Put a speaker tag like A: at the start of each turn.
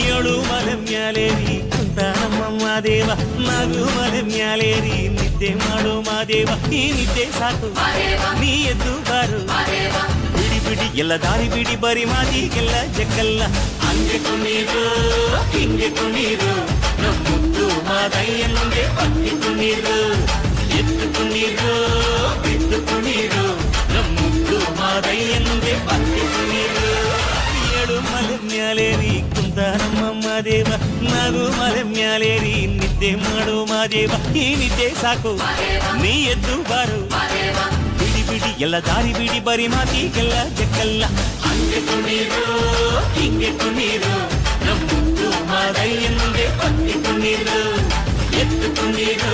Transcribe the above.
A: ಏಳು ಮಲೆ ಮ್ಯಾಲೇರಿ ಕುಂತಾನಮ್ಮ ಮಾದೇವ ನಾಗು ಮಲೆ ಮ್ಯಾಲೇರಿ ನಿದ್ದೆ ಮಾಡು ಮಾದೇವ ಈ ನಿದ್ದೆ ಸಾಕು ನೀ ಎದ್ದು ಬಾರು ಬಿಡಿ ಬಿಡಿ ಎಲ್ಲ ದಾರಿ ಬಿಡಿ ಬರಿ ಮಾತಿಗೆಲ್ಲ ಜಕ್ಕಲ್ಲ ಹಂಗೆ ಕುಣೀರು ಹಿಂಗೆ ಕುಣೀರು ನಮ್ಮುದ್ದು ಮಾದಯ್ಯ ಮುಂದೆ ಪಟ್ಟಿ ಕುಣೀರು ಎದ್ದು ಕುಣೀರು ಬಿದ್ದು ಕುಣೀರು ನಮ್ಮುದ್ದು ಮಾದಯ್ಯ ಮುಂದೆ ಪಟ್ಟಿ ಕುಣೀರು ಏಳು ಮಲೆ ಮ್ಯಾಲೇರಿ ಕುಂತಾನಮ್ಮ ಮಾದೇವ ನಾಗು ಮಲೆ ಮ್ಯಾಲೇರಿ ನಿದ್ದೆ ಮಾಡು ಮಾದೇವ ಈ ನಿದ್ದೆ ಸಾಕು ನೀ ಎದ್ದು ಬಾರು ಬಿಡಿ ಬಿಡಿ ಎಲ್ಲ ದಾರಿ ಬಿಡಿ ಬರಿ ಮಾತಿಗೆಲ್ಲ ಜಕ್ಕಲ್ಲ ಹಂಗೆ ಕುಣೀರು ಹಿಂಗೆ ಕುಣೀರು ನಮ್ಮುದ್ದು ಮಾದಯ್ಯ ಮುಂದೆ ಪಟ್ಟಿ ಕುಣೀರು ಎದ್ದು ಕುಣೀರು